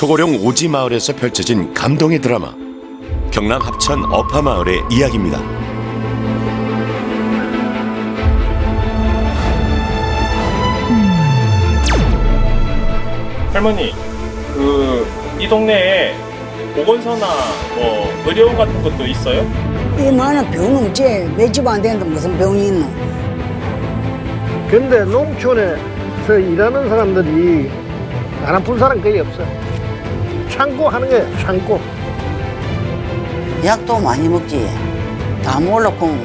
초고령 오지 마을에서 펼쳐진 감동의 드라마 경남 합천 어파마을의 이야기입니다. 할머니, 이 동네에 보건소나 뭐 의료원 같은 것도 있어요? 이 많은 병은 없지. 몇 집 안 되는데 무슨 병이 있노? 근데 농촌에서 일하는 사람들이 안 아픈 사람 거의 없어. 참고 하는 거야, 참고. 약도 많이 먹지. 다 몰랐고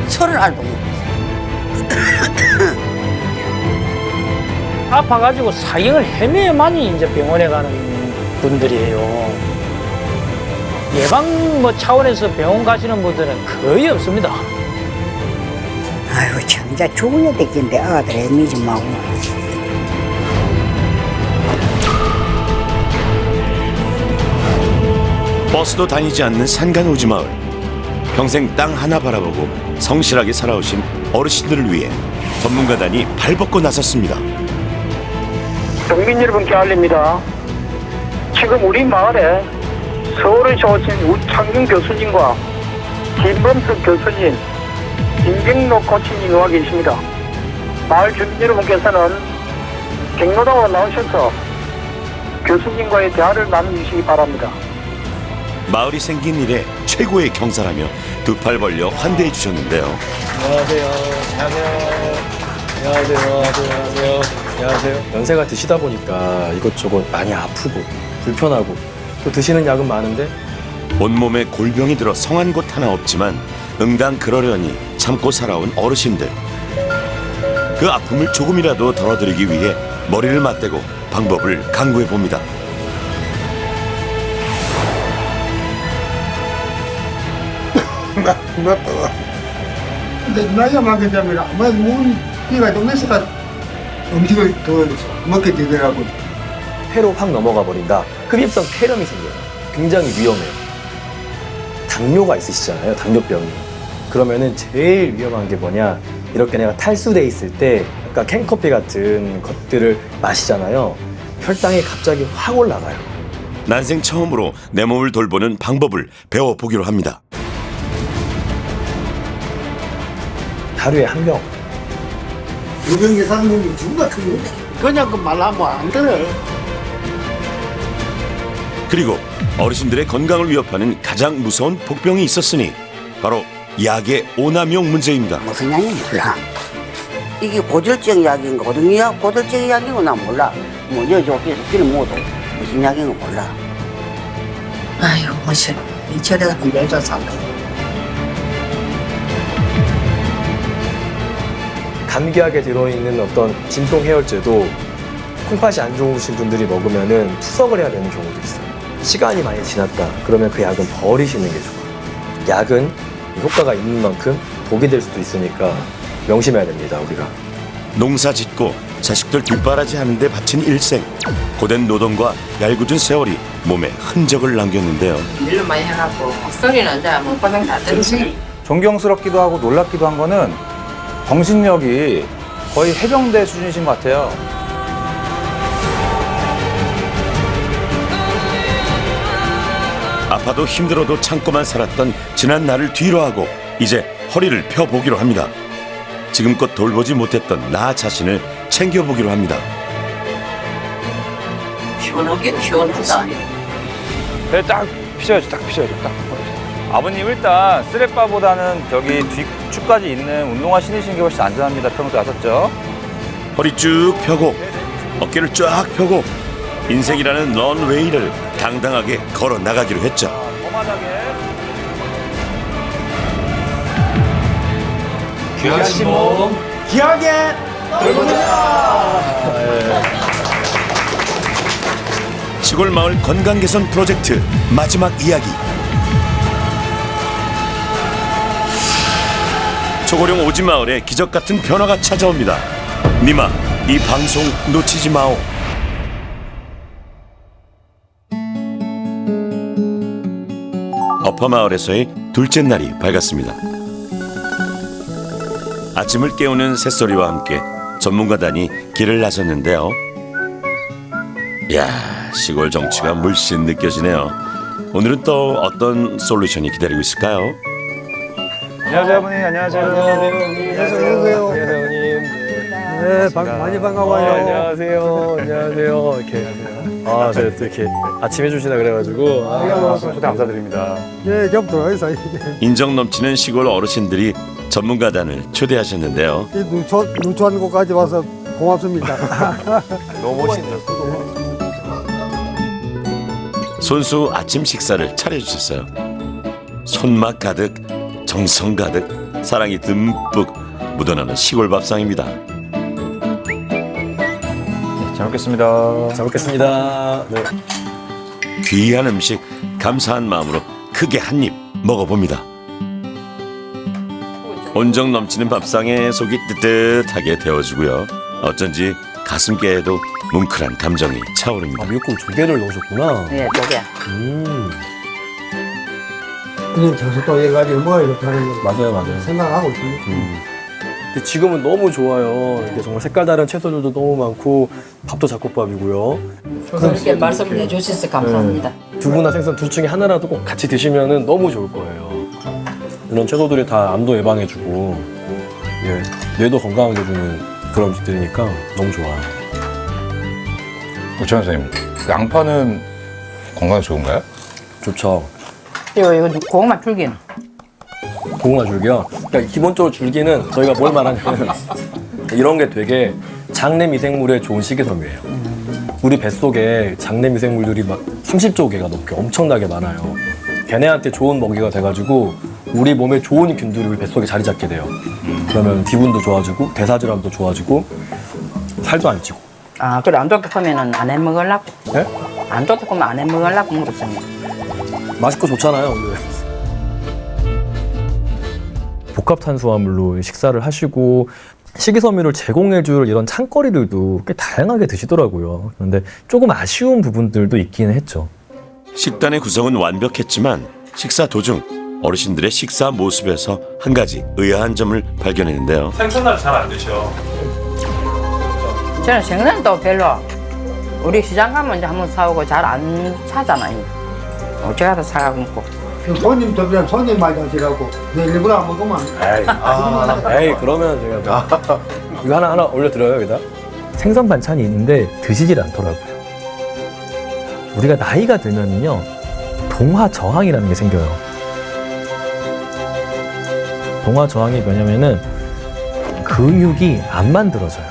설을 알도 먹고. 아파가지고 사경을 헤매야만이 이제 병원에 가는 분들이에요. 예방 차원에서 병원 가시는 분들은 거의 없습니다. 아이고 참, 이제 죽어야 되겠는데 아들 애미 좀 하고. 버스도 다니지 않는 산간 오지 마을. 평생 땅 하나 바라보고 성실하게 살아오신 어르신들을 위해 전문가단이 발벗고 나섰습니다. 국민 여러분께 알립니다. 지금 우리 마을에 서울에서 오신 우창균 교수님과 김범석 교수님, 임경로 코치님이 와 계십니다. 마을 주민 여러분께서는 경로당으로 나오셔서 교수님과의 대화를 나누시기 바랍니다. 마을이 생긴 일에 최고의 경사라며 두 팔 벌려 환대해 주셨는데요. 안녕하세요. 안녕하세요. 연세가 드시다 보니까 이것저것 많이 아프고 불편하고 또 드시는 약은 많은데 온몸에 골병이 들어 성한 곳 하나 없지만 응당 그러려니 참고 살아온 어르신들. 그 아픔을 조금이라도 덜어드리기 위해 머리를 맞대고 방법을 강구해 봅니다. 맞다. 근데 나이가 많게 되면 아마 우리가 동네에서 음식을 더 먹게 되더라고. 폐로 확 넘어가 버린다. 흡입성 폐렴이 생겨요. 굉장히 위험해요. 당뇨가 있으시잖아요. 당뇨병이. 그러면은 제일 위험한 게 뭐냐? 이렇게 내가 탈수돼 있을 때 아까 캔커피 같은 것들을 마시잖아요. 혈당이 갑자기 확 올라가요. 난생 처음으로 내 몸을 돌보는 방법을 배워보기로 합니다. 하루에 한 병. 유병기 상님이 존나 큰 거야. 그냥 그 말하면 안 들어. 그리고 어르신들의 건강을 위협하는 가장 무서운 복병이 있었으니 바로 약의 오남용 문제입니다. 무슨 약인지 몰라. 이게 고질적 약인가 고질적 약인 거 난 몰라. 뭐 여저께서 길을 못도 무슨 약인 거 몰라. 아이고 무슨 이 철에가 한 열자 살다. 감기약에 들어있는 어떤 진통 해열제도 콩팥이 안 좋으신 분들이 먹으면은 투석을 해야 되는 경우도 있어요. 시간이 많이 지났다. 그러면 그 약은 버리시는 게 좋아요. 약은 효과가 있는 만큼 독이 될 수도 있으니까 명심해야 됩니다, 우리가. 농사 짓고 자식들 뒷바라지 하는데 바친 일생. 고된 노동과 얄궂은 세월이 몸에 흔적을 남겼는데요. 일로 많이 해갖고 소리는 이제 뭐 고생 다 들으시. 존경스럽기도 하고 놀랍기도 한 거는 정신력이 거의 해병대 수준이신 것 같아요. 아파도 힘들어도 참고만 살았던 지난 날을 뒤로하고 이제 허리를 펴보기로 합니다. 지금껏 돌보지 못했던 나 자신을 챙겨보기로 합니다. 시원하긴 시원하다. 네, 딱 피셔야죠, 딱. 아버님 일단 쓰레빠보다는 저기 뒤축까지 있는 운동화 신으시는 게 훨씬 안전합니다. 평소에 아셨죠? 허리 쭉 펴고 어깨를 쫙 펴고 인생이라는 런웨이를 당당하게 걸어 나가기로 했죠. 험하게. 귀하신 몸 기하게 시골 마을 건강 개선 프로젝트 마지막 이야기. 초고령 오지 마을에 기적 같은 변화가 찾아옵니다. 니마 이 방송 놓치지 마오. 어파마을에서의 둘째 날이 밝았습니다. 아침을 깨우는 새소리와 함께 전문가단이 길을 나섰는데요. 야, 시골 정취가 물씬 느껴지네요. 오늘은 또 어떤 솔루션이 기다리고 있을까요? 안녕하세요, 어머니. 안녕하세요. 안녕하세요. 형님. 네, 많이 반가워요. 안녕하세요. 안녕하세요. 이렇게. 아, 제가 또 이렇게 아침 해주시나 그래가지고. 초대 감사드립니다. 네, 겹도록 하겠습니다. 인정 넘치는 시골 어르신들이 전문가단을 초대하셨는데요. 이 누추한 곳까지 와서 고맙습니다. 너무 멋있네요. 손수 아침 식사를 차려주셨어요. 손맛 가득, 정성 가득, 사랑이 듬뿍 묻어나는 시골 밥상입니다. 잘 먹겠습니다. 잘 먹겠습니다. 네. 귀한 음식 감사한 마음으로 크게 한 입 먹어봅니다. 온정 넘치는 밥상에 속이 뜨뜻하게 데워지고요. 어쩐지 가슴께에도 뭉클한 감정이 차오릅니다. 아, 미역국 조개를 넣으셨구나. 예, 저게. 그냥 저속도 얘가지고 뭐가 이렇다는 거 맞아요. 생각하고 있습니다. 근데 지금은 너무 좋아요. 이게 정말 색깔 다른 채소들도 너무 많고 밥도 잡곡밥이고요. 그렇게 말씀해 주셔서 감사합니다. 두부나 생선 둘 중에 하나라도 꼭 같이 드시면은 너무 좋을 거예요. 이런 채소들이 다 암도 예방해주고 예, 뇌도 건강하게 해주는 그런 음식들이니까 너무 좋아요. 우천 선생님, 양파는 건강에 좋은가요? 좋죠. 이거 고구마 줄기는 고구마 줄기요. 그러니까 기본적으로 줄기는 저희가 뭘 말하냐면 이런 게 되게 장내 미생물에 좋은 식이섬유예요. 우리 뱃속에 장내 미생물들이 막 30조 개가 넘게 엄청나게 많아요. 걔네한테 좋은 먹이가 돼가지고 우리 몸에 좋은 균들이 우리 뱃속에 자리 잡게 돼요. 그러면 기분도 좋아지고 대사질환도 좋아지고 살도 안 찌고. 아 그래 안 좋다 하면은 안 해 먹으려고 네? 안 좋다 하면 안 해 먹으려고 물었습니다. 맛있고 좋잖아요. 근데. 복합 탄수화물로 식사를 하시고 식이섬유를 제공해줄 이런 창거리들도 꽤 다양하게 드시더라고요. 그런데 조금 아쉬운 부분들도 있기는 했죠. 식단의 구성은 완벽했지만 식사 도중 어르신들의 식사 모습에서 한 가지 의아한 점을 발견했는데요. 생선을 잘 안 드셔. 저는 생선도 별로 우리 시장 가면 이제 한번 사오고 잘 안 사잖아요. 어째 가서 사가고 먹고. 손님 들면 손님 많이 하시라고 내 일부러 안 먹으면 에이 그러면 제가 이거 하나 올려드려요 여기다. 생선 반찬이 있는데 드시질 않더라고요. 우리가 나이가 들면요 동화 저항이라는 게 생겨요. 동화 저항이 뭐냐면은 근육이 안 만들어져요.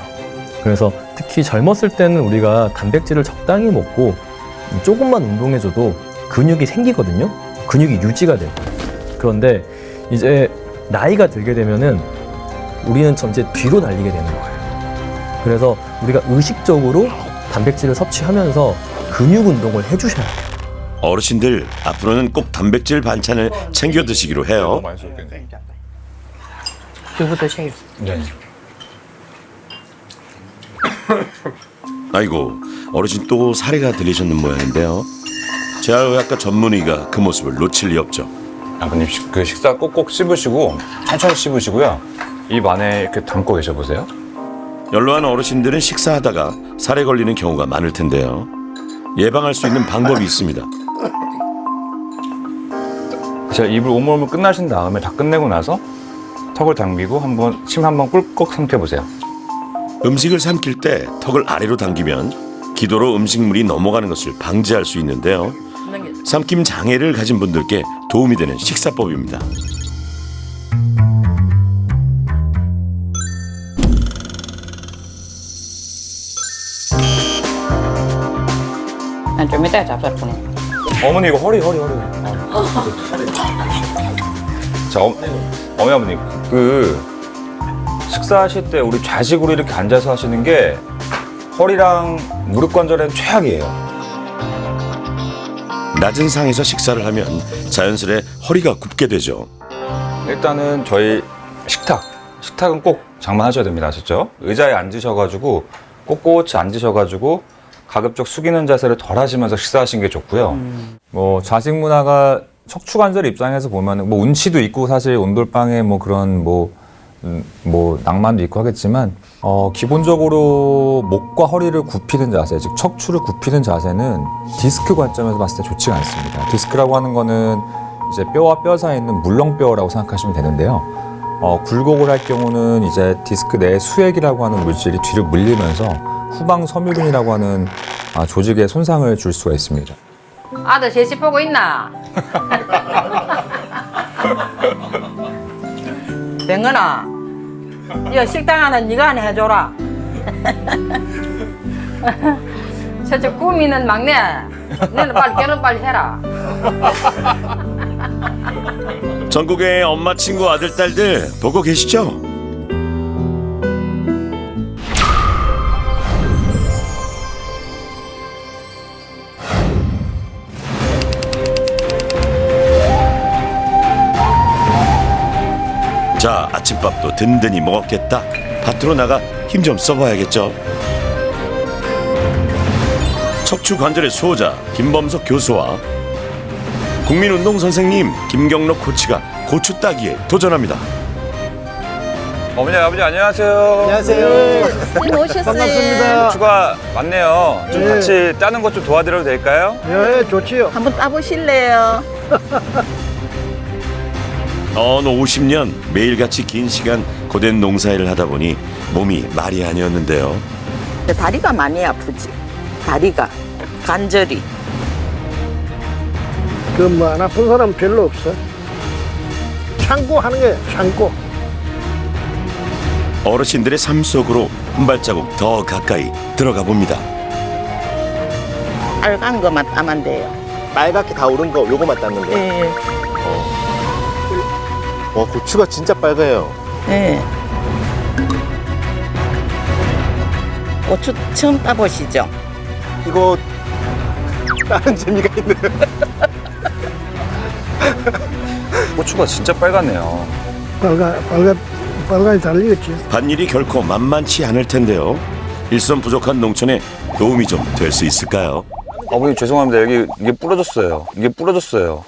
그래서 특히 젊었을 때는 우리가 단백질을 적당히 먹고 조금만 운동해줘도 근육이 생기거든요. 근육이 유지가 돼요. 그런데 이제 나이가 들게 되면은 우리는 전체 뒤로 달리게 되는 거예요. 그래서 우리가 의식적으로 단백질을 섭취하면서 근육 운동을 해주셔야 돼요. 어르신들 앞으로는 꼭 단백질 반찬을 챙겨 드시기로 해요. 많이 쏘겠네. 두부도 챙겨. 네. 아이고, 어르신 또 사례가 들리셨는 모양인데요. 재활의학과 전문의가 그 모습을 놓칠 리 없죠. 아버님 그 식사 꼭꼭 씹으시고 천천히 씹으시고요. 입 안에 이렇게 담고 계셔 보세요. 연로한 어르신들은 식사하다가 살에 걸리는 경우가 많을 텐데요. 예방할 수 있는 방법이 있습니다. 제가 입을 오물오물 끝나신 다음에 다 끝내고 나서 턱을 당기고 한번 침 한번 꿀꺽 삼켜보세요. 음식을 삼킬 때 턱을 아래로 당기면 기도로 음식물이 넘어가는 것을 방지할 수 있는데요. 삼킴 장애를 가진 분들께 도움이 되는 식사법입니다. 난 좀 이따가 잡살 보내. 어머니 이거 허리. 자, 어머니 아버님 그 식사하실 때 우리 좌식으로 이렇게 앉아서 하시는 게 허리랑 무릎 관절에는 최악이에요. 낮은 상에서 식사를 하면 자연스레 허리가 굽게 되죠. 일단은 저희 식탁은 꼭 장만하셔야 됩니다. 아셨죠? 의자에 앉으셔가지고 꼿꼿이 앉으셔가지고 가급적 숙이는 자세를 덜 하시면서 식사하시는 게 좋고요. 뭐 좌식 문화가 척추관절 입장에서 보면 뭐 운치도 있고 사실 온돌방에 뭐 그런 뭐 뭐 낭만도 있고 하겠지만 기본적으로 목과 허리를 굽히는 자세, 즉 척추를 굽히는 자세는 디스크 관점에서 봤을 때 좋지가 않습니다. 디스크라고 하는 거는 이제 뼈와 뼈 사이에 있는 물렁뼈라고 생각하시면 되는데요. 굴곡을 할 경우는 이제 디스크 내에 수액이라고 하는 물질이 뒤로 물리면서 후방 섬유근이라고 하는 조직에 손상을 줄 수가 있습니다. 아들 제시 보고 있나? 병은아, 이 식당 하나 네가 하나 해줘라. 저쪽 구미는 막내, 너는 빨리 결혼 빨리 해라. 전국의 엄마 친구 아들 딸들 보고 계시죠? 자, 아침밥도 든든히 먹었겠다. 밭으로 나가 힘 좀 써봐야겠죠. 척추 관절의 수호자 김범석 교수와 국민운동 선생님 김경록 코치가 고추 따기에 도전합니다. 어머니, 아버지 안녕하세요. 안녕하세요. 오셨어요. 반갑습니다. 고추가 많네요. 좀 같이 따는 것 좀 도와드려도 될까요? 예, 좋지요. 한번 따보실래요? 어느 50년 매일같이 긴 시간 고된 농사일을 하다 보니 몸이 말이 아니었는데요. 다리가 많이 아프지. 다리가 관절이. 그 뭐 안 아픈 사람 별로 없어. 참고 하는 게 참고. 어르신들의 삶 속으로 한 발자국 더 가까이 들어가 봅니다. 빨간 거만 따면 돼요. 빨갛게 다 오른 거 요거만 땄는데. 네. 와, 고추가 진짜 빨개요. 네. 고추 처음 따보시죠? 이거 다른 재미가 있네요. 고추가 진짜 빨갛네요. 빨간이 잘 익었지. 밭일이 결코 만만치 않을 텐데요. 일손 부족한 농촌에 도움이 좀 될 수 있을까요? 어머니 죄송합니다. 여기 이게 부러졌어요. 이게 부러졌어요.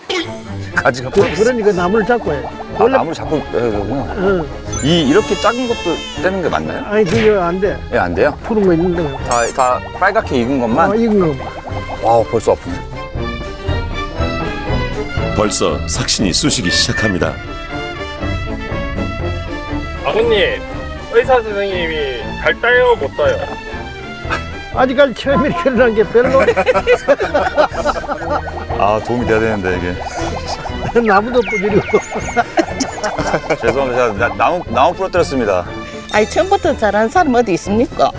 가지가 부러졌어요. 그러니까 나무를 잡고 해. 나무를 자꾸 해야 되구나. 응. 이렇게 작은 것도 떼는 게 맞나요? 아니 그게 안 돼. 예, 안 돼요? 푸른 거 있는데. 다 빨갛게 익은 것만? 익은 거. 와, 벌써 아프네. 벌써 삭신이 쑤시기 시작합니다. 아버님, 의사 선생님이 잘 따요, 못 따요? 아직까지 처음에 일어난 게 별로. 도움이 돼야 되는데, 이게. 나무도 뿌리고. 죄송합니다. 제가 나무 부러뜨렸습니다. 아니 처음부터 잘하는 사람 어디 있습니까?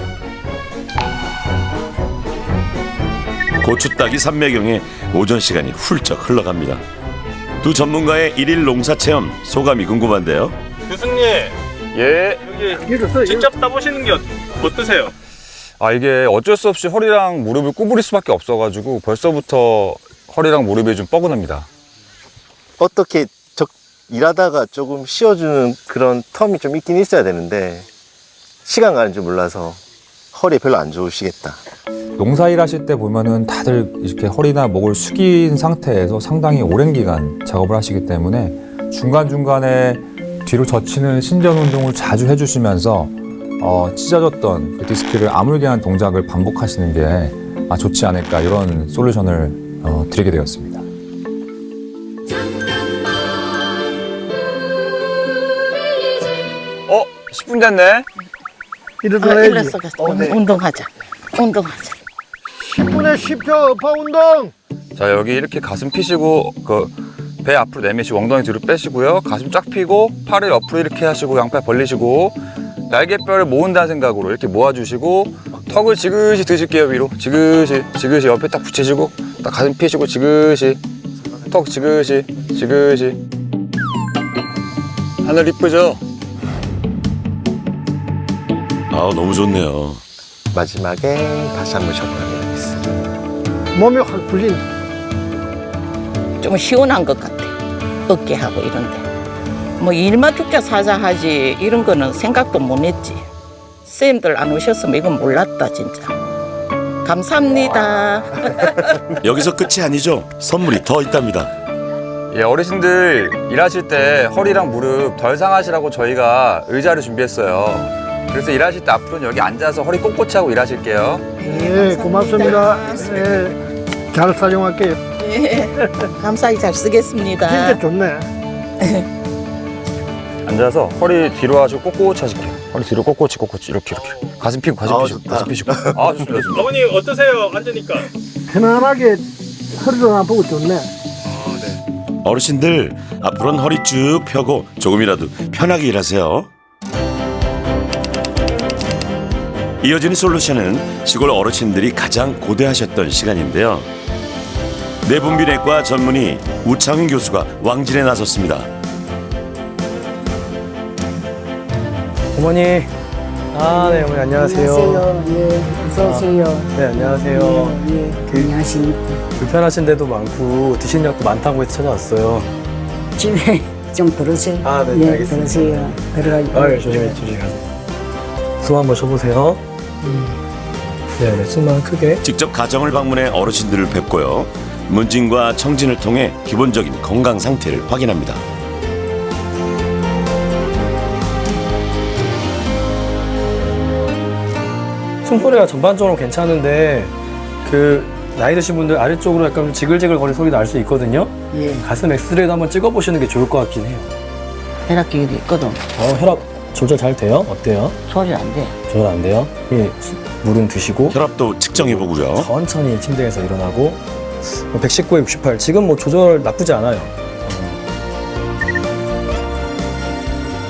고추 따기 삼매경에 오전 시간이 훌쩍 흘러갑니다. 두 전문가의 일일 농사 체험 소감이 궁금한데요. 교수님, 예. 여기 직접 따보시는 게 어떠세요? 이게 어쩔 수 없이 허리랑 무릎을 구부릴 수밖에 없어가지고 벌써부터 허리랑 무릎이 좀 뻐근합니다. 어떻게 일하다가 조금 쉬어주는 그런 텀이 좀 있긴 있어야 되는데 시간 가는 줄 몰라서 허리 별로 안 좋으시겠다. 농사일 하실 때 보면은 다들 이렇게 허리나 목을 숙인 상태에서 상당히 오랜 기간 작업을 하시기 때문에 중간중간에 뒤로 젖히는 신전 운동을 자주 해주시면서 찢어졌던 그 디스크를 아물게 한 동작을 반복하시는 게 좋지 않을까 이런 솔루션을 드리게 되었습니다. 10분 됐네. 일어나야지. 운동하자. 운동하자. 10분에 10초 어파 운동. 자, 여기 이렇게 가슴 피시고 배 앞으로 내미시고 엉덩이 뒤로 빼시고요. 가슴 쫙 펴고 팔을 옆으로 이렇게 하시고 양팔 벌리시고 날개뼈를 모은다는 생각으로 이렇게 모아주시고 턱을 지그시 드실게요. 위로 지그시 옆에 딱 붙이시고 딱 가슴 피시고 지그시 턱 지그시 하늘 이쁘죠? 너무 좋네요. 마지막에 다시 한번 셔프하겠습니다. 몸이 확 풀린다. 좀 시원한 것 같아. 어깨하고 이런데. 뭐 일만 죽자 사자 하지 이런 거는 생각도 못 했지. 쌤들 안 오셨으면 이건 몰랐다 진짜. 감사합니다. 여기서 끝이 아니죠. 선물이 더 있답니다. 예, 어르신들 일하실 때 허리랑 무릎 덜 상하시라고 저희가 의자를 준비했어요. 그래서 일하실 때 앞으로는 여기 앉아서 허리 꼿꼿이 하고 일하실게요. 예, 고맙습니다. 예, 잘 사용할게요. 감사히 잘 쓰겠습니다. 진짜 좋네. 앉아서 허리 뒤로 하시고 꼿꼿이 하실게요. 허리 뒤로 꼿꼿이 이렇게 가슴 피고 가슴 피시고. 아, 좋습니다. 어머니 어떠세요? 앉으니까. 편안하게 허리도 안 보고 좋네. 어르신들 앞으로는 허리 쭉 펴고 조금이라도 편하게 일하세요. 이어지는 솔루션은 시골 어르신들이 가장 고대하셨던 시간인데요. 내분비내과 전문의 우창윤 교수가 왕진에 나섰습니다. 어머니. 네, 어머니 안녕하세요. 예, 어서 오세요. 네, 안녕하세요. 예, 안녕하십니까. 불편하신 데도 많고 드시는 약도 많다고 해서 찾아왔어요. 집에 좀 들으세요. 아, 네, 예, 알겠습니다. 들으세요. 들어가요. 아, 조심히 가세요. 숨 한번 쉬어보세요. 네, 숨만 크게. 직접 가정을 방문해 어르신들을 뵙고요. 문진과 청진을 통해 기본적인 건강 상태를 확인합니다. 숨소리가 전반적으로 괜찮은데 그 나이 드신 분들 아래쪽으로 약간 지글지글 거리는 소리 날 수 있거든요. 예, 가슴 엑스레이도 한번 찍어보시는 게 좋을 것 같긴 해요. 혈압계도 있거든. 혈압 조절 잘 돼요? 어때요? 소리 안 돼. 조절 안 돼요? 예, 물은 드시고 혈압도 측정해 보고요. 천천히 침대에서 일어나고 119에 68 지금 뭐 조절 나쁘지 않아요.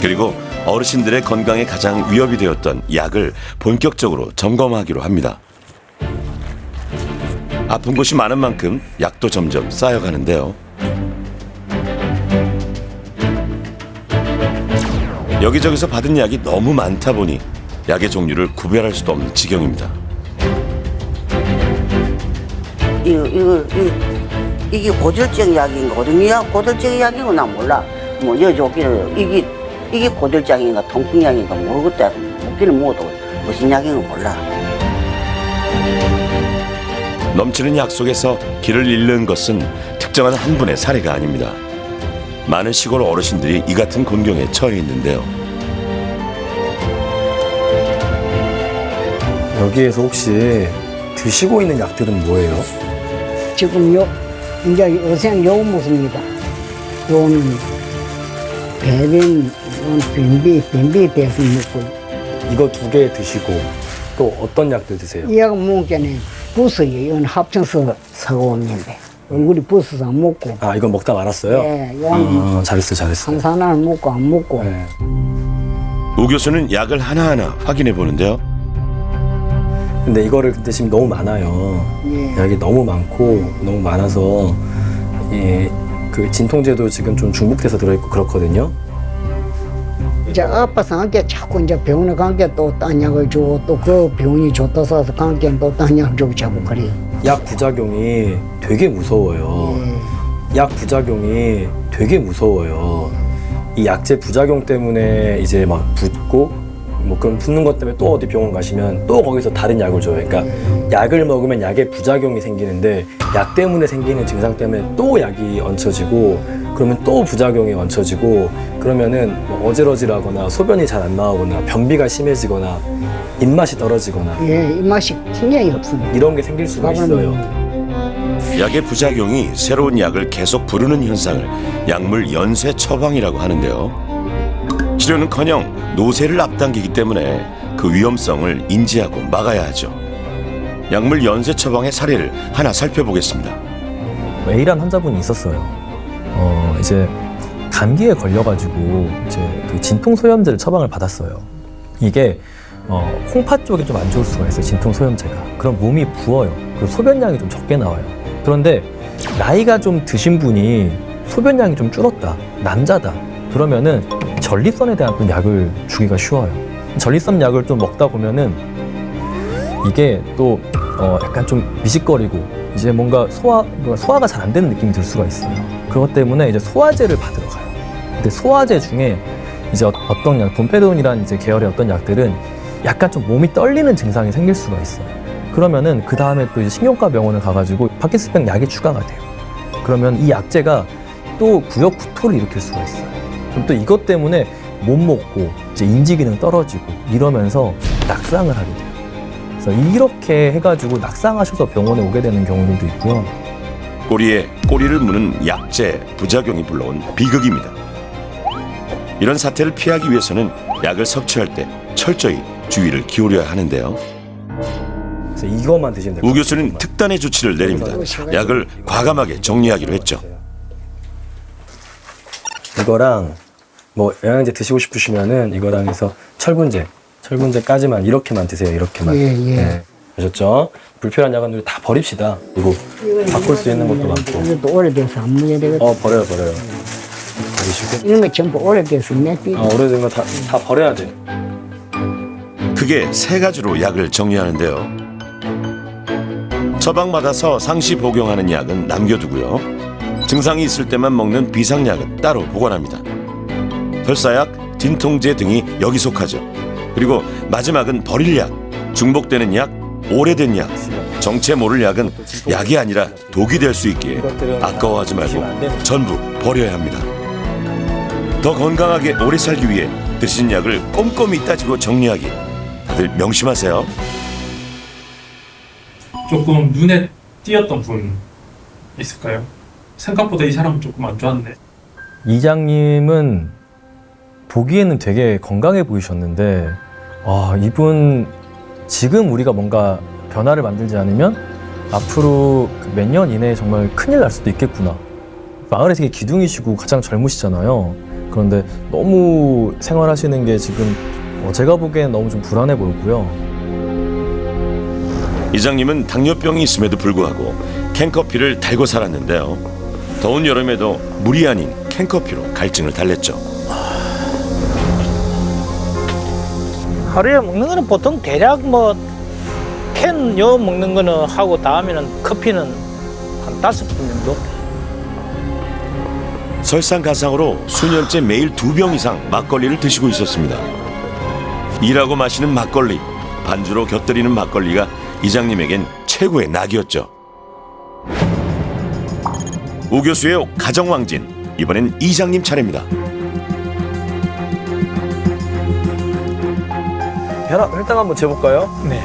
그리고 어르신들의 건강에 가장 위협이 되었던 약을 본격적으로 점검하기로 합니다. 아픈 곳이 많은 만큼 약도 점점 쌓여가는데요. 여기저기서 받은 약이 너무 많다 보니 약의 종류를 구별할 수도 없는 지경입니다. 이게 고질적 약인가 고질적 약인가 난 몰라. 뭐 여기를 이게 고질적인가 통풍약인가 모르겠다. 먹기는 먹어도 무슨 약인가 몰라. 넘치는 약 속에서 길을 잃는 것은 특정한 한 분의 사례가 아닙니다. 많은 시골 어르신들이 이 같은 곤경에 처해 있는데요. 여기에서 혹시 드시고 있는 약들은 뭐예요? 지금 이제 요새 요 먹습니다. 요는 배변, 변비 배수 먹고. 이거 2개 드시고 또 어떤 약들 드세요? 이 약 먹기 전에 부스요. 이건 합쳐서 사고 왔는데. 얼굴이 부스서 안 먹고. 아, 이거 먹다 말았어요? 예, 요는 잘했어. 한산을 먹고 안 먹고. 네. 우 교수는 약을 하나하나 확인해 보는데요. 근데 이거를 지금 너무 많아요. 예. 약이 너무 많고 너무 많아서 그 진통제도 지금 좀 중복돼서 들어있고 그렇거든요. 이제 아파서 한게 자꾸 이제 병원에 간게 또 딴 약을 주고 또 그 병원이 좋다 써서 간게 또 딴 약을 주고 자꾸 그래요. 약 부작용이 되게 무서워요. 약 부작용이 되게 무서워요. 이 약제 부작용 때문에 이제 막 붓고 뭐 그럼 붓는 것 때문에 또 어디 병원 가시면 또 거기서 다른 약을 줘요. 그러니까 약을 먹으면 약의 부작용이 생기는데 약 때문에 생기는 증상 때문에 또 약이 얹혀지고 그러면 또 부작용이 얹혀지고 그러면은 뭐 어지러지라거나 소변이 잘 안 나오거나 변비가 심해지거나 입맛이 떨어지거나 예, 입맛이 굉장히 없습니다. 이런 게 생길 수가 있어요. 약의 부작용이 새로운 약을 계속 부르는 현상을 약물 연쇄 처방이라고 하는데요. 치료는커녕 노쇠를 앞당기기 때문에 그 위험성을 인지하고 막아야 하죠. 약물 연쇄 처방의 사례를 하나 살펴보겠습니다. A란 환자분이 있었어요. 이제 감기에 걸려가지고 이제 그 진통소염제를 처방을 받았어요. 이게 콩팥 쪽이 좀 안 좋을 수가 있어요. 진통소염제가. 그럼 몸이 부어요. 그리고 소변량이 좀 적게 나와요. 그런데 나이가 좀 드신 분이 소변량이 좀 줄었다. 남자다. 그러면은 전립선에 대한 또 약을 주기가 쉬워요. 전립선 약을 좀 먹다 보면은 이게 또 약간 좀 미식거리고 이제 뭔가 소화가 잘 안 되는 느낌이 들 수가 있어요. 그것 때문에 이제 소화제를 받으러 가요. 근데 소화제 중에 이제 어떤 약, 돈페돈이라는 이제 계열의 어떤 약들은 약간 좀 몸이 떨리는 증상이 생길 수가 있어요. 그러면은 그 다음에 또 이제 신경과 병원을 가가지고 파킨슨병 약이 추가가 돼요. 그러면 이 약제가 또 구역 구토를 일으킬 수가 있어요. 그럼 또 이것 때문에 못 먹고 이제 인지 기능 떨어지고 이러면서 낙상을 하게 돼요. 그래서 이렇게 해가지고 낙상하셔서 병원에 오게 되는 경우들도 있고요. 꼬리에 꼬리를 무는 약재 부작용이 불러온 비극입니다. 이런 사태를 피하기 위해서는 약을 섭취할 때 철저히 주의를 기울여야 하는데요. 그래서 이것만 드시면 돼요. 우 교수는 특단의 조치를 내립니다. 약을 과감하게 정리하기로 했죠. 이거랑 뭐 영양제 드시고 싶으시면은 이거랑 해서 철분제까지만 이렇게만 드세요. 이렇게만. 예. 아셨죠? 불필요한 약은 다 버립시다. 그리고 바꿀 수 있는 것도 많고. 이것도 오래돼서 안 먹어야 되겠다. 버려요. 버리시고. 이런 거 전부 오래돼서 내 오래된 거 다 버려야 돼. 크게 3가지로 약을 정리하는데요. 처방받아서 상시 복용하는 약은 남겨두고요. 증상이 있을 때만 먹는 비상약은 따로 보관합니다. 설사약, 진통제 등이 여기 속하죠. 그리고 마지막은 버릴 약, 중복되는 약, 오래된 약, 정체 모를 약은 약이 아니라 독이 될 수 있기에 아까워하지 말고 전부 버려야 합니다. 더 건강하게 오래 살기 위해 드신 약을 꼼꼼히 따지고 정리하기. 다들 명심하세요. 조금 눈에 띄었던 분 있을까요? 생각보다 이 사람 조금 안 좋았네. 이장님은 보기에는 되게 건강해 보이셨는데 이분 지금 우리가 뭔가 변화를 만들지 않으면 앞으로 몇 년 이내에 정말 큰일 날 수도 있겠구나. 마을에 되게 기둥이시고 가장 젊으시잖아요. 그런데 너무 생활하시는 게 지금 제가 보기엔 너무 좀 불안해 보이고요. 이장님은 당뇨병이 있음에도 불구하고 캔커피를 달고 살았는데요. 더운 여름에도 물이 아닌 캔커피로 갈증을 달랬죠. 하루에 먹는 거는 보통 대략 캔 먹는 거는 하고 다음에는 커피는 한 5분 정도. 설상가상으로 수년째 매일 2병 이상 막걸리를 드시고 있었습니다. 일하고 마시는 막걸리, 반주로 곁들이는 막걸리가 이장님에겐 최고의 낙이었죠. 우 교수의 가정왕진, 이번엔 이장님 차례입니다. 혈당 한번 재볼까요? 네.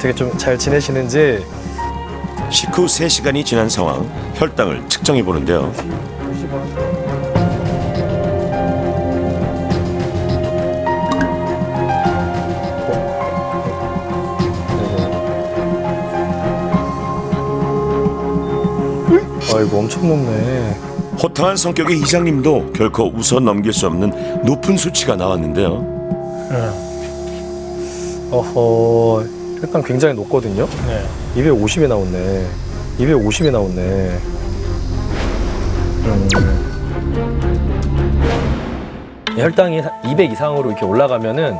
되게 좀 잘 지내시는지. 식후 3시간이 지난 상황, 혈당을 측정해 보는데요. 아이고 엄청 높네. 호탕한 성격의 이장님도 결코 웃어 넘길 수 없는 높은 수치가 나왔는데요. 혈당 굉장히 높거든요. 네. 250이 나왔네. 250이 나왔네. 혈당이 200 이상으로 이렇게 올라가면은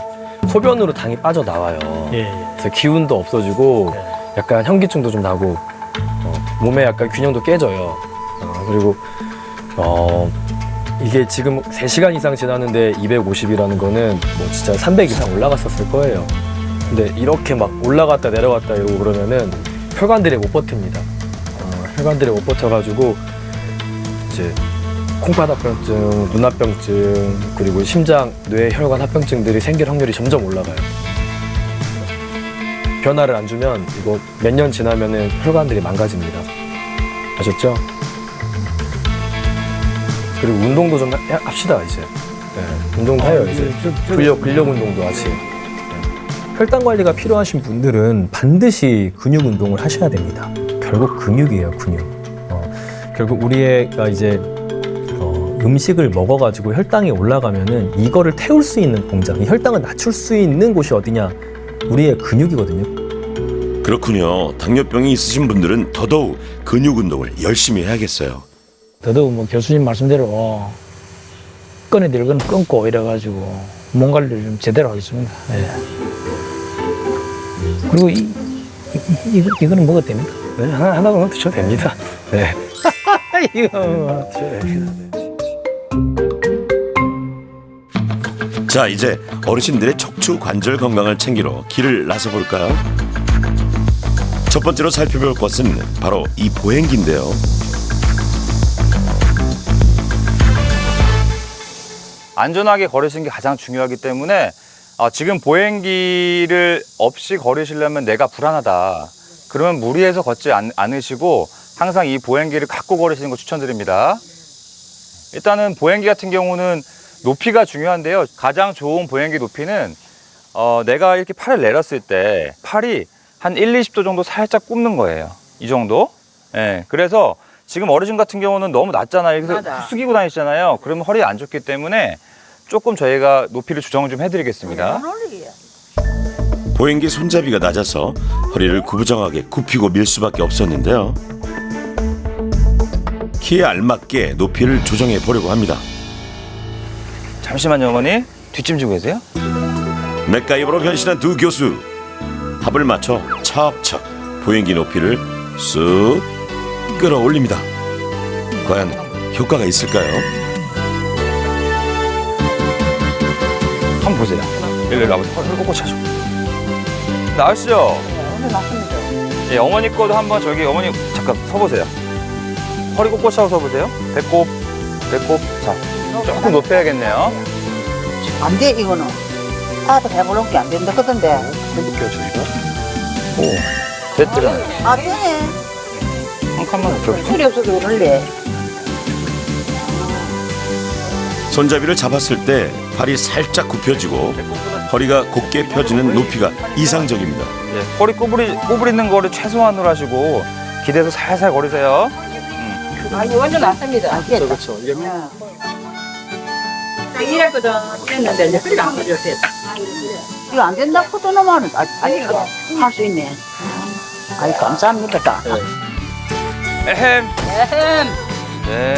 소변으로 당이 빠져나와요. 예. 그래서 기운도 없어지고 약간 현기증도 좀 나고 몸에 약간 균형도 깨져요. 그리고 이게 지금 3시간 이상 지났는데 250이라는 거는 뭐 진짜 300 이상 올라갔었을 거예요. 근데 이렇게 막 올라갔다 내려갔다 이러고 그러면은 혈관들이 못 버팁니다. 혈관들이 못 버텨가지고 이제 콩팥합병증, 눈합병증, 그리고 심장, 뇌, 혈관 합병증들이 생길 확률이 점점 올라가요. 변화를 안 주면 이거 몇 년 지나면은 혈관들이 망가집니다. 아셨죠? 그리고 운동도 좀 합시다 이제. 네, 운동도 해요 이제. 근력 운동도 하지. 혈당 관리가 필요하신 분들은 반드시 근육 운동을 하셔야 됩니다. 결국 근육이에요, 근육. 결국 우리가 이제 음식을 먹어가지고 혈당이 올라가면은 이거를 태울 수 있는 공장, 이 혈당을 낮출 수 있는 곳이 어디냐? 우리의 근육이거든요. 그렇군요. 당뇨병이 있으신 분들은 더더욱 근육 운동을 열심히 해야겠어요. 더더욱 교수님 말씀대로 꺼내들 건 끊고 이래가지고 몸 관리를 좀 제대로 하겠습니다. 네. 그리고 이거는 먹어도 됩니까? 네, 하나만 드셔도 됩니다. 네. 이거 드셔도 됩니다. 자, 이제 어르신들의 척추 관절 건강을 챙기러 길을 나서 볼까요? 첫 번째로 살펴볼 것은 바로 이 보행기인데요. 안전하게 걸으시는 게 가장 중요하기 때문에 지금 보행기를 없이 걸으시려면 내가 불안하다. 그러면 무리해서 걷지 않으시고 항상 이 보행기를 갖고 걸으시는 거 추천드립니다. 일단은 보행기 같은 경우는 높이가 중요한데요. 가장 좋은 보행기 높이는 내가 이렇게 팔을 내렸을 때 팔이 한 1, 20도 정도 살짝 굽는 거예요. 이 정도. 예, 그래서 지금 어르신 같은 경우는 너무 낮잖아요. 그래서 숙이고 다니시잖아요. 그러면 허리에 안 좋기 때문에 조금 저희가 높이를 조정을 좀 해드리겠습니다. 보행기 손잡이가 낮아서 허리를 구부정하게 굽히고 밀 수밖에 없었는데요. 키에 알맞게 높이를 조정해 보려고 합니다. 잠시만요, 어머니. 뒷짐 지고 계세요? 맥가이버로 변신한 두 교수. 합을 맞춰 척척 보행기 높이를 쑥 끌어올립니다. 과연 효과가 있을까요? 한번 보세요. 일로 나와보세요. 허리 꼿꼿이 하죠. 나으시죠? 오늘 맞습니다. 예, 어머니 거도 한번 저기 어머니 잠깐 서보세요. 허리 꼿꼿이 하고 서보세요. 배꼽. 자, 조금 높여야겠네요. 안 돼, 이거는. 아도 해보는 게 안 된다 그던데. 해볼게요, 저희가. 오, 됐더라고요. 아, 되네. 한 칸만 높여볼게요. 술이 없어도 그럴래. 손잡이를 잡았을 때 팔이 살짝 굽혀지고 허리가 곧게 펴지는 높이가 이상적입니다. 예, 허리 구부리는 거를 최소한으로 하시고 기대서 살살 걸으세요. 아니 완전 낫습니다. 그렇죠. 이게 이랬거든 했는데 이제 그게 안 걸렸어요. 이거 안 된다 코드노마는 할 수 있네. 아이 감사합니다. 에헴. 네.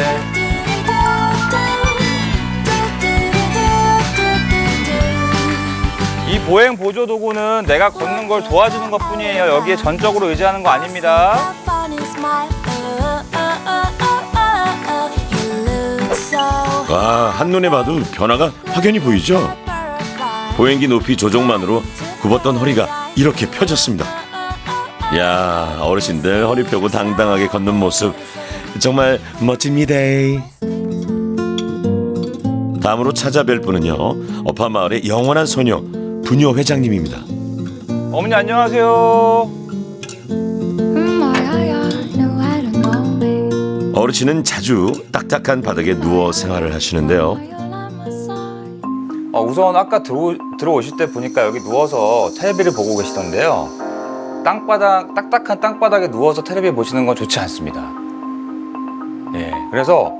이 보행 보조 도구는 내가 걷는 걸 도와주는 것뿐이에요. 여기에 전적으로 의지하는 거 아닙니다. 와, 한눈에 봐도 변화가 확연히 보이죠? 보행기 높이 조정만으로 굽었던 허리가 이렇게 펴졌습니다. 야, 어르신들 허리 펴고 당당하게 걷는 모습 정말 멋집니다. 다음으로 찾아뵐 분은요, 어파마을의 영원한 소녀 부녀 회장님입니다. 어머니 안녕하세요. 어르신은 자주 딱딱한 바닥에 누워 생활을 하시는데요. 우선 아까 들어오실 때 보니까 여기 누워서 텔레비를 보고 계시던데요. 딱딱한 땅바닥에 누워서 텔레비 보시는 건 좋지 않습니다. 예, 그래서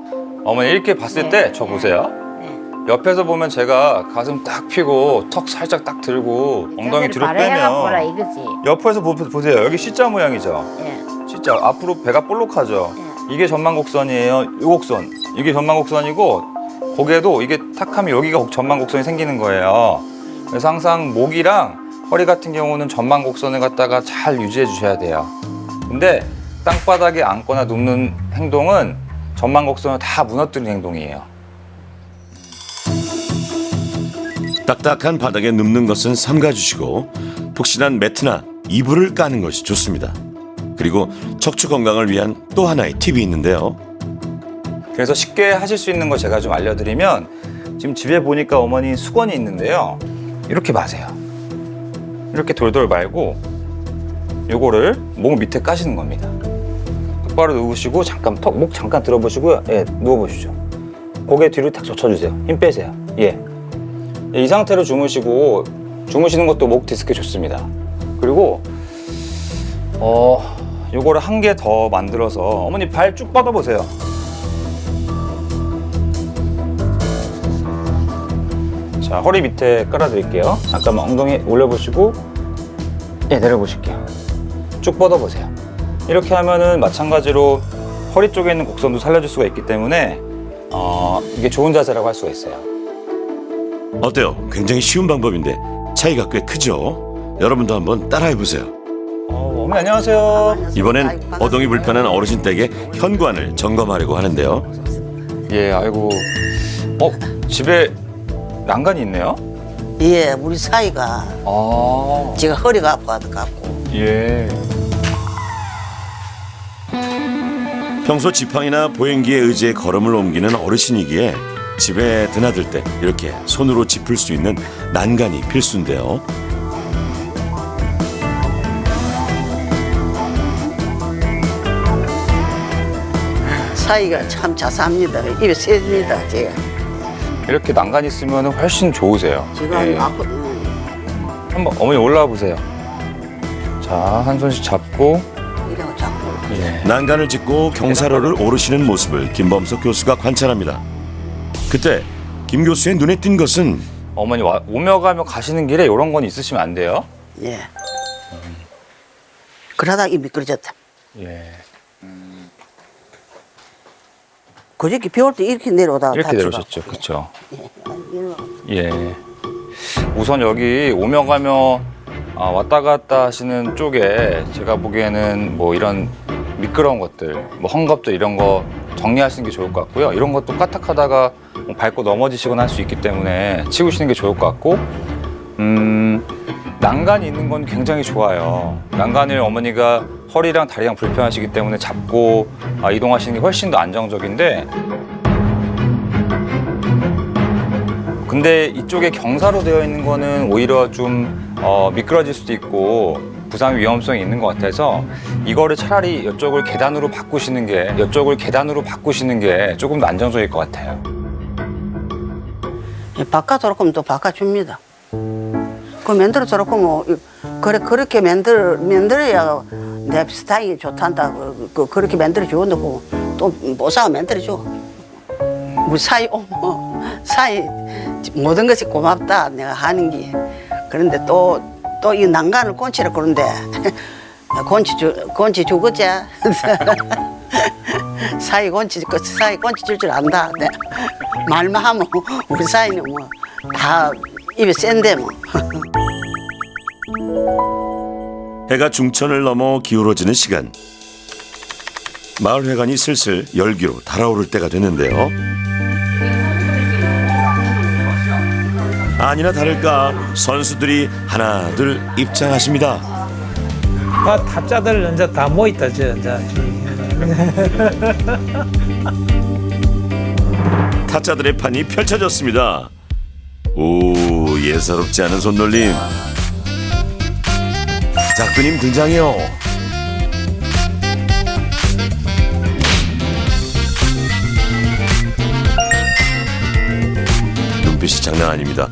어머니 이렇게 봤을 때 저 보세요. 옆에서 보면 제가 가슴 딱 펴고 턱 살짝 딱 들고 엉덩이 뒤로 빼면 옆에서 보세요. 여기 C자 모양이죠. C자 앞으로 배가 볼록하죠. 이게 전망곡선이에요. 이 곡선 이게 전망곡선이고 고개도 이게 탁 하면 여기가 전망곡선이 생기는 거예요. 그래서 항상 목이랑 허리 같은 경우는 전망곡선을 갖다가 잘 유지해 주셔야 돼요. 근데 땅바닥에 앉거나 눕는 행동은 전망곡선을 다 무너뜨리는 행동이에요. 딱딱한 바닥에 눕는 것은 삼가주시고 푹신한 매트나 이불을 까는 것이 좋습니다. 그리고 척추 건강을 위한 또 하나의 팁이 있는데요. 그래서 쉽게 하실 수 있는 거 제가 좀 알려드리면 지금 집에 보니까 어머니 수건이 있는데요. 이렇게 마세요. 이렇게 돌돌 말고 요거를 목 밑에 까시는 겁니다. 똑바로 누우시고 잠깐 목 잠깐 들어보시고요. 예, 누워보시죠. 고개 뒤로 탁 젖혀주세요. 힘 빼세요. 예. 이 상태로 주무시고 주무시는 것도 목 디스크에 좋습니다. 그리고 요거를 한 개 더 만들어서 어머니 발 쭉 뻗어보세요. 자, 허리 밑에 깔아드릴게요. 잠깐만 엉덩이 올려보시고 예, 내려보실게요. 쭉 뻗어보세요. 이렇게 하면은 마찬가지로 허리 쪽에 있는 곡선도 살려줄 수가 있기 때문에 이게 좋은 자세라고 할 수가 있어요. 어때요? 굉장히 쉬운 방법인데 차이가 꽤 크죠? 여러분도 한번 따라해보세요. 어머니 안녕하세요. 이번엔 어동이 불편한 어르신 댁의 현관을 점검하려고 하는데요. 예, 아이고. 집에 난간이 있네요? 예, 우리 사이가 제가 허리가 아파갖고. 예. 평소 지팡이나 보행기에 의지해 걸음을 옮기는 어르신이기에 집에 드나들 때 이렇게 손으로 짚을 수 있는 난간이 필수인데요. 사이가 참 자세합니다. 입에 새집니다, 제가. 이렇게 난간 있으면 훨씬 좋으세요. 제가 예. 한번 어머니 올라와 보세요. 자, 한 손씩 잡고. 이라고 자꾸. 예. 난간을 짚고 경사로를 오르시는 모습을 김범석 교수가 관찰합니다. 그때 김 교수의 눈에 띈 것은 어머니 오며 가며 가시는 길에 이런 건 있으시면 안 돼요. 예. 그러다 입이 미끄러졌다. 예. 그저께 비 올 때 이렇게 내려오다가 이렇게 다치고. 내려오셨죠, 그렇죠? 예. 우선 여기 오며 가며 왔다 갔다 하시는 쪽에 제가 보기에는 뭐 이런 미끄러운 것들, 뭐 헝겊들 이런 거 정리하시는 게 좋을 것 같고요. 이런 것도 까딱하다가 뭐 밟고 넘어지시거나 할 수 있기 때문에 치우시는 게 좋을 것 같고, 난간이 있는 건 굉장히 좋아요. 난간을 어머니가 허리랑 다리랑 불편하시기 때문에 잡고 이동하시는 게 훨씬 더 안정적인데, 근데 이쪽에 경사로 되어 있는 거는 오히려 좀 미끄러질 수도 있고 부상 위험성이 있는 것 같아서 이거를 차라리 이쪽을 계단으로 바꾸시는 게 조금 더 안정적일 것 같아요. 바꿔 거면 또 바꿔줍니다. 그 만들어 저렇고 뭐 그렇게 만들어야 내 스타일이 좋단다. 그렇게 만들어 주고 또 모사가 만들어 줘. 우리 사이 사이 모든 것이 고맙다 내가 하는 게. 그런데 또 이 난간을 꼰치라 그런데 꼰치 주고자 사이 꼰치 줄 줄 안다. 네. 말만 하면 우리 사이는 뭐 다 입에 센데 뭐. 해가 중천을 넘어 기울어지는 시간. 마을회관이 슬슬 열기로 달아오를 때가 됐는데요. 아니나 다를까 선수들이 하나둘 입장하십니다. 타짜들 이제 다 모였다, 이제. 타짜들의 판이 펼쳐졌습니다. 오, 예사롭지 않은 손놀림. 작두님 등장이요. 눈빛이 장난 아닙니다.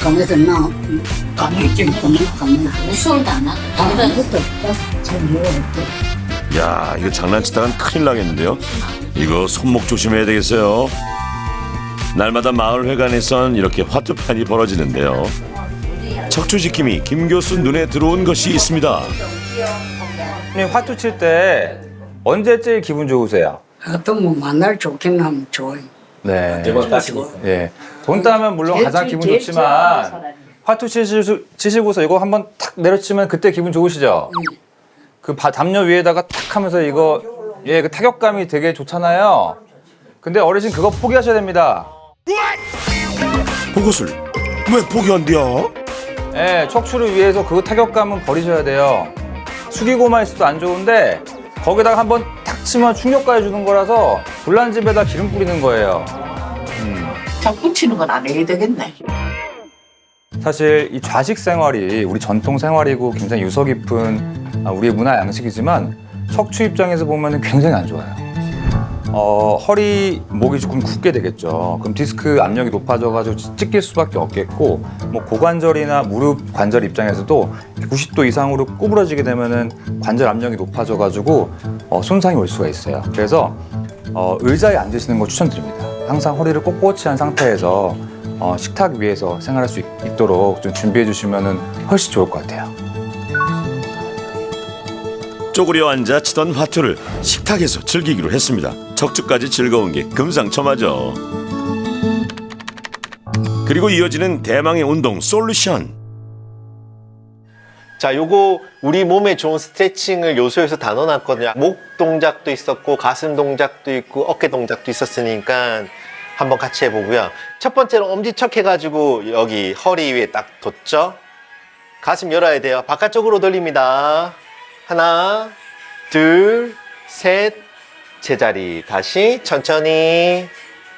가면서 나 가면증 때문에 가면서 무서울도 않아? 그것도 야, 이거 장난치다간 큰일 나겠는데요. 이거 손목 조심해야 되겠어요. 날마다 마을회관에선 이렇게 화투판이 벌어지는데요. 척추지킴이 김 교수 눈에 들어온 것이 있습니다. 화투 칠 때 언제 제일 기분 좋으세요? 어떤 뭐 만날 좋긴 하면 좋아요. 네. 예. 돈 따면 물론 가장 기분 좋지만 화투 치시고서 이거 한번 탁 내려치면 그때 기분 좋으시죠? 그 담요 위에다가 탁 하면서 이거 그 타격감이 되게 좋잖아요. 근데 어르신 그거 포기하셔야 됩니다. 그것을 왜 포기한대요? 예, 척추를 위해서 그 타격감은 버리셔야 돼요. 숙이고만 있어도 안 좋은데 거기다가 한번 탁 치면 충격까지 주는 거라서 불난집에다 기름 뿌리는 거예요. 자꾸 치는 건 안 해야 되겠네. 사실 이 좌식 생활이 우리 전통 생활이고 굉장히 유서 깊은 우리의 문화 양식이지만 척추 입장에서 보면 굉장히 안 좋아요. 허리, 목이 조금 굳게 되겠죠. 그럼 디스크 압력이 높아져가지고 찢길 수밖에 없겠고, 뭐 고관절이나 무릎 관절 입장에서도 90도 이상으로 구부러지게 되면은 관절 압력이 높아져가지고 손상이 올 수가 있어요. 그래서 의자에 앉으시는 거 추천드립니다. 항상 허리를 꼿꼿이 한 상태에서 식탁 위에서 생활할 수 있도록 좀 준비해 주시면은 훨씬 좋을 것 같아요. 쪼그려 앉아 치던 화투를 식탁에서 즐기기로 했습니다. 척추까지 즐거운 게 금상첨화죠. 그리고 이어지는 대망의 운동 솔루션. 자, 요거 우리 몸에 좋은 스트레칭을 요소에서 다 넣어놨거든요. 목 동작도 있었고 가슴 동작도 있고 어깨 동작도 있었으니까 한번 같이 해보고요. 첫 번째로 엄지척 해가지고 여기 허리 위에 딱 뒀죠. 가슴 열어야 돼요. 바깥쪽으로 돌립니다. 하나, 둘, 셋, 제자리. 다시 천천히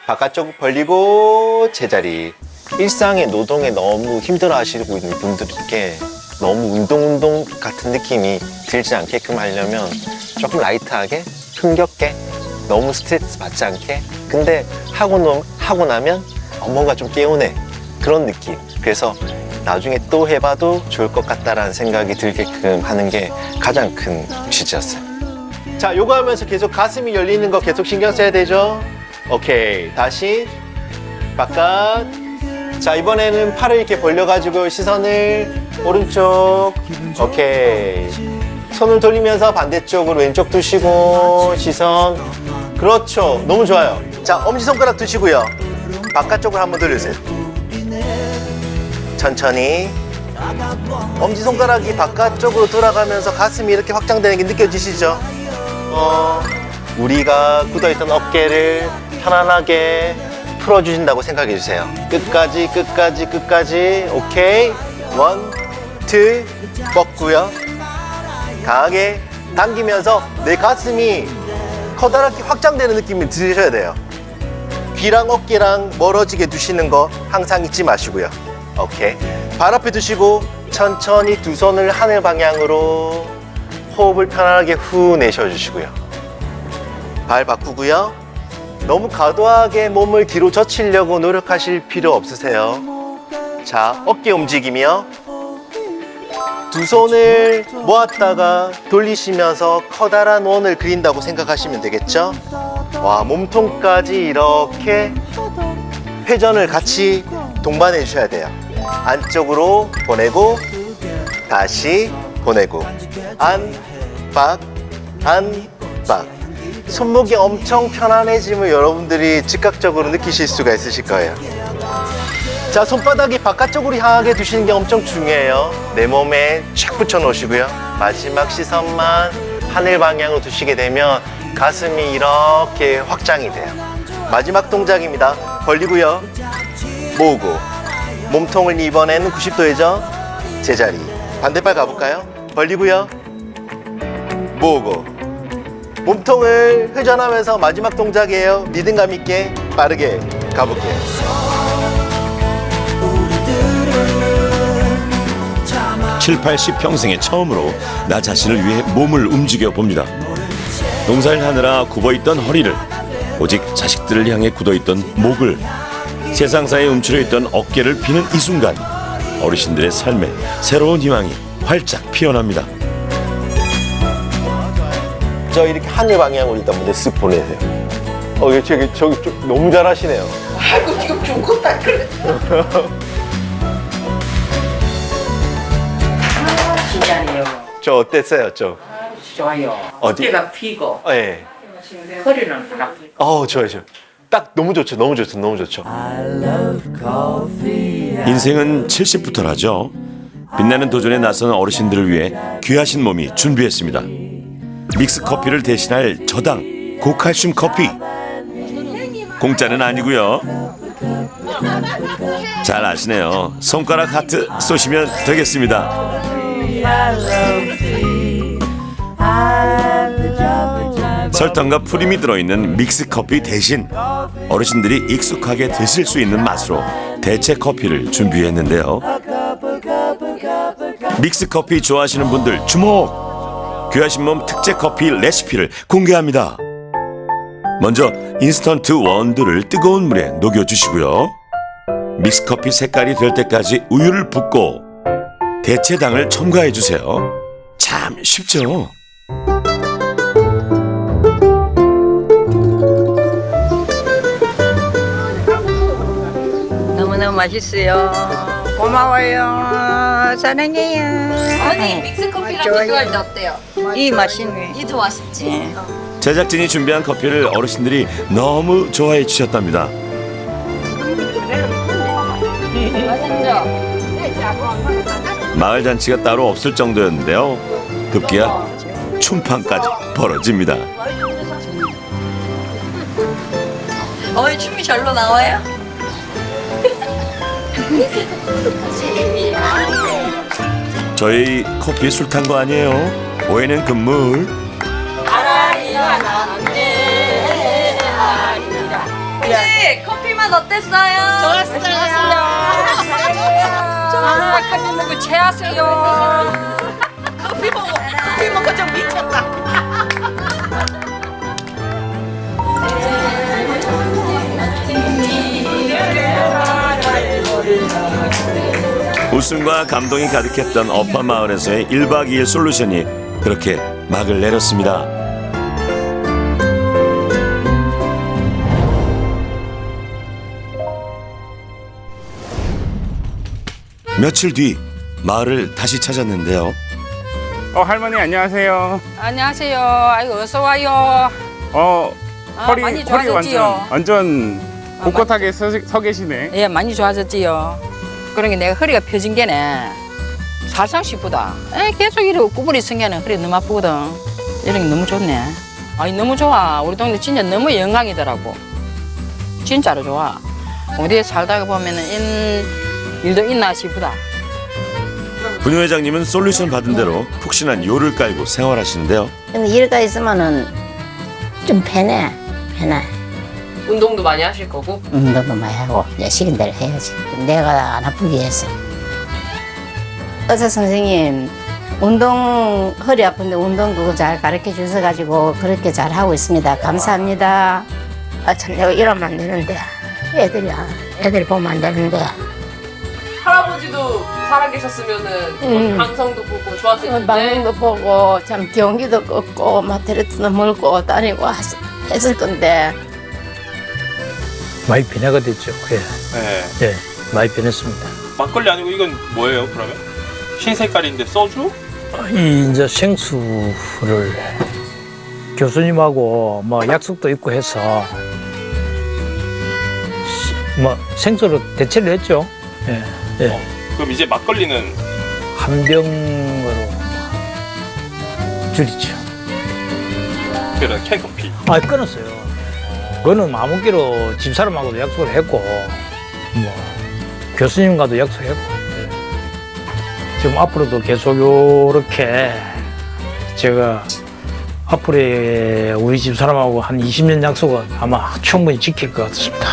바깥쪽 벌리고 제자리. 일상의 노동에 너무 힘들어 하시고 있는 분들께 너무 운동 같은 느낌이 들지 않게끔 하려면 조금 라이트하게, 흥겹게, 너무 스트레스 받지 않게. 근데 하고 나면 뭔가 좀 개운해. 그런 느낌. 그래서 나중에 또 해봐도 좋을 것 같다라는 생각이 들게끔 하는 게 가장 큰 취지였어요. 자, 요거 하면서 계속 가슴이 열리는 거 계속 신경 써야 되죠? 오케이. 다시 바깥. 자, 이번에는 팔을 이렇게 벌려가지고 시선을 오른쪽. 오케이. 손을 돌리면서 반대쪽으로 왼쪽 두시고 시선. 그렇죠. 너무 좋아요. 자, 엄지손가락 두시고요. 바깥쪽으로 한번 돌려주세요. 천천히. 엄지손가락이 바깥쪽으로 돌아가면서 가슴이 이렇게 확장되는 게 느껴지시죠? 우리가 굳어있던 어깨를 편안하게 풀어주신다고 생각해 주세요. 끝까지 끝까지 끝까지. 오케이. 원, 투. 뻗고요. 강하게 당기면서 내 가슴이 커다랗게 확장되는 느낌을 들으셔야 돼요. 귀랑 어깨랑 멀어지게 두시는 거 항상 잊지 마시고요. 오케이. 발 앞에 두시고 천천히 두 손을 하늘 방향으로 호흡을 편안하게 후 내쉬어주시고요. 발 바꾸고요. 너무 과도하게 몸을 뒤로 젖히려고 노력하실 필요 없으세요. 자, 어깨 움직이며 두 손을 모았다가 돌리시면서 커다란 원을 그린다고 생각하시면 되겠죠? 와, 몸통까지 이렇게 회전을 같이 동반해 주셔야 돼요. 안쪽으로 보내고 다시 보내고 안박 안박. 손목이 엄청 편안해짐을 여러분들이 즉각적으로 느끼실 수가 있으실 거예요. 자, 손바닥이 바깥쪽으로 향하게 두시는 게 엄청 중요해요. 내 몸에 쫙 붙여 놓으시고요. 마지막 시선만 하늘 방향으로 두시게 되면 가슴이 이렇게 확장이 돼요. 마지막 동작입니다. 벌리고요. 모으고 몸통을 이번에는 90도이죠? 제자리. 반대발 가볼까요? 벌리고요. 모으고 몸통을 회전하면서 마지막 동작이에요. 리듬감 있게 빠르게 가볼게요. 7, 80평생에 처음으로 나 자신을 위해 몸을 움직여 봅니다. 농사를 하느라 굽어있던 허리를, 오직 자식들을 향해 굳어있던 목을, 세상사에 움츠려있던 어깨를 피는 이 순간, 어르신들의 삶에 새로운 희망이 활짝 피어납니다. 저 이렇게 하늘 방향으로 일단 먼저 쓱 보내세요. 저기 너무 잘하시네요. 아이고 지금 죽었다 그래. 진짜네요. 저 어땠어요? 저 좋아요. 어디? 어깨가 피고 네. 허리는 안 아프고. 좋아요. 딱 너무 좋죠. 너무 좋죠. 너무 좋죠. 인생은 70부터라죠. 빛나는 도전에 나선 어르신들을 위해 귀하신 몸이 준비했습니다. 믹스 커피를 대신할 저당 고칼슘 커피. 공짜는 아니고요. 잘 아시네요. 손가락 하트 쏘시면 되겠습니다. 설탕과 프림이 들어있는 믹스 커피 대신 어르신들이 익숙하게 드실 수 있는 맛으로 대체 커피를 준비했는데요. 믹스 커피 좋아하시는 분들 주목! 귀하신 몸 특제 커피 레시피를 공개합니다. 먼저 인스턴트 원두를 뜨거운 물에 녹여주시고요. 믹스커피 색깔이 될 때까지 우유를 붓고 대체당을 첨가해주세요. 참 쉽죠? 너무너무 맛있어요. 고마워요. 사랑해요. 아니 믹스커피랑 비교할 때 어때요? 이 맛있네. 이 더 맛있지? 제작진이 준비한 커피를 어르신들이 너무 좋아해 주셨답니다. 마을 잔치가 따로 없을 정도였는데요. 급기야 춤판까지 벌어집니다. 춤이 절로 나와요? 저희 커피에 술 탄 거 아니에요? 오해는 금물. 근데 맛 어땠어요? 좋았어요. 좋았어. 커피 먹고 체하세요. 커피 먹고 좀 미쳤다. 웃음과 감동이 가득했던 어파마을에서의 1박 2일 솔루션이 그렇게 막을 내렸습니다. 며칠 뒤 마을을 다시 찾았는데요. 할머니 안녕하세요. 안녕하세요. 아이고 어서 와요. 허리 많이 허리 좋아졌지요? 완전 꼿꼿하게 서 계시네. 예, 많이 좋아졌지요. 그러니까 내가 허리가 펴진 게네 살상 싶보다 계속 이러고 구부리 쓴 게는 허리 너무 아프거든. 이런 게 너무 좋네. 아니 너무 좋아. 우리 동네 진짜 너무 영광이더라고. 진짜로 좋아. 어디에 살다가 보면은 일도 있나 싶다. 분유 회장님은 솔루션 받은 대로 푹신한 요를 깔고 생활하시는데요. 근데 이래가 있으면은 좀 편해. 운동도 많이 하실 거고. 운동도 많이 하고 이제 시킨 대로 해야지. 내가 안 아프게 해서. 의사 선생님 운동 허리 아픈데 운동 그거 잘 가르쳐 주셔 가지고 그렇게 잘 하고 있습니다. 감사합니다. 참 내가 이러면 안 되는데 애들이 보면 안 되는데. 할아버지도 살아계셨으면은 방송도 보고 좋았을 텐데. 방송도 보고 참 경기도 걷고 마트레스도 몰고 다니고 했을 건데. 많이 변화가 됐죠. 예. 네. 예, 많이 변했습니다. 막걸리 아니고 이건 뭐예요, 그러면? 흰색깔인데 소주? 이제 생수를 교수님하고 뭐 약속도 있고 해서 뭐 생수로 대체를 했죠. 예. 예. 그럼 이제 막걸리는 한 병으로 줄이죠. 그런 캔커피. 끊었어요. 그거는 마음먹기로 집사람하고도 약속을 했고, 뭐, 교수님과도 약속했고, 예. 지금 앞으로도 계속 요렇게 제가 앞으로 우리 집사람하고 한 20년 약속은 아마 충분히 지킬 것 같습니다.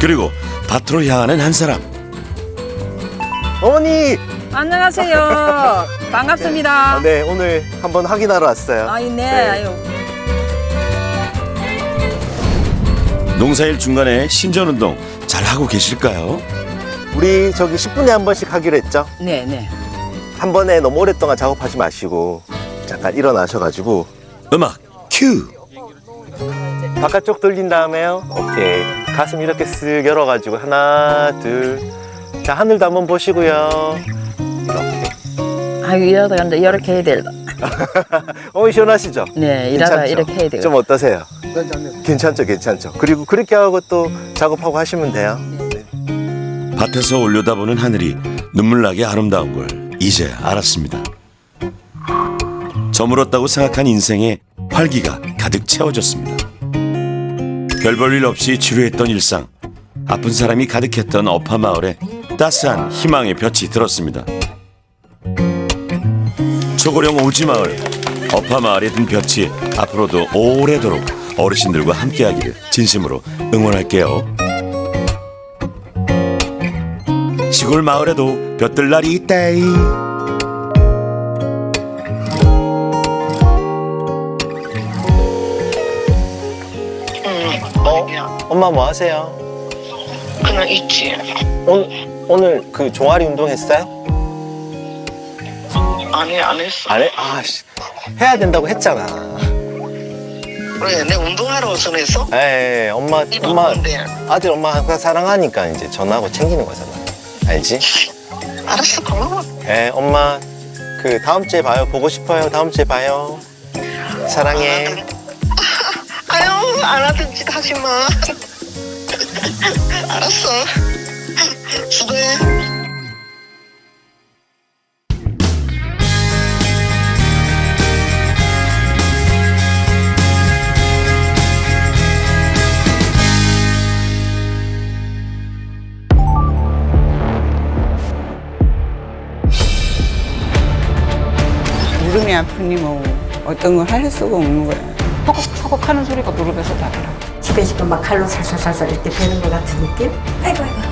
그리고 밭으로 향하는 한 사람. 어머니! 안녕하세요. 반갑습니다. 네, 오늘 한번 확인하러 왔어요. 네. 아유. 농사일 중간에 신전운동 잘하고 계실까요? 우리 저기 10분에 한 번씩 하기로 했죠? 네. 한 번에 너무 오랫동안 작업하지 마시고 잠깐 일어나셔가지고 음악 큐! 바깥쪽 돌린 다음에요. 오케이. 가슴 이렇게 쓱 열어가지고 하나, 둘. 자, 하늘도 한번 보시고요. 이렇게. 아이고 일하다 간다 이렇게 해야 될. 시원하시죠? 네, 일하다 괜찮죠? 이렇게 해야 돼요. 좀 어떠세요? 괜찮죠. 그리고 그렇게 하고 또 작업하고 하시면 돼요. 밭에서 올려다보는 하늘이 눈물나게 아름다운 걸 이제 알았습니다. 저물었다고 생각한 인생에 활기가 가득 채워졌습니다. 별 볼 일 없이 지루했던 일상, 아픈 사람이 가득했던 어파마을에 따스한 희망의 볕이 들었습니다. 초고령 오지마을, 어파마을에 든 볕이 앞으로도 오래도록 어르신들과 함께하기를 진심으로 응원할게요. 시골 마을에도 볕들 날이 있다이. 엄마 뭐 하세요? 그냥 있지. 오늘 그 종아리 운동 했어요? 아니 안 했어. 안 해? 해야 된다고 했잖아. 그래 내 운동하러 전화했어? 에이, 엄마 아들 엄마 항상 사랑하니까 이제 전화하고 챙기는 거잖아. 알지? 알았어 고마워. 엄마 그 다음 주에 봐요. 보고 싶어요. 다음 주에 봐요. 사랑해. 아유 알아듣는 짓 하지 마. 알았어. 수고해. 무릎이 아프니 뭐 어떤 걸 할 수가 없는 거야. 퍽퍽 하는 소리가 무릎에서 나더라. 시끈시끈 막 칼로 살살살살 이렇게 베는 것 같은 느낌? 아이고 아이고.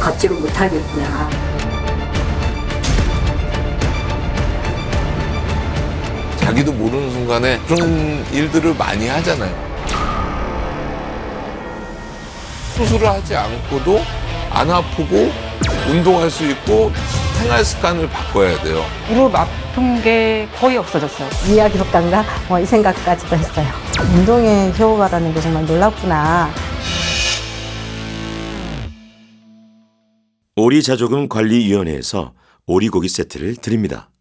걷지를 못하겠구나. 자기도 모르는 순간에 그런 일들을 많이 하잖아요. 수술을 하지 않고도 안 아프고 운동할 수 있고 생활 습관을 바꿔야 돼요. 무릎 아픈 게 거의 없어졌어요. 이야기 효과인가? 이 생각까지도 했어요. 운동의 효과라는 게 정말 놀랍구나. 오리자조금 관리위원회에서 오리고기 세트를 드립니다.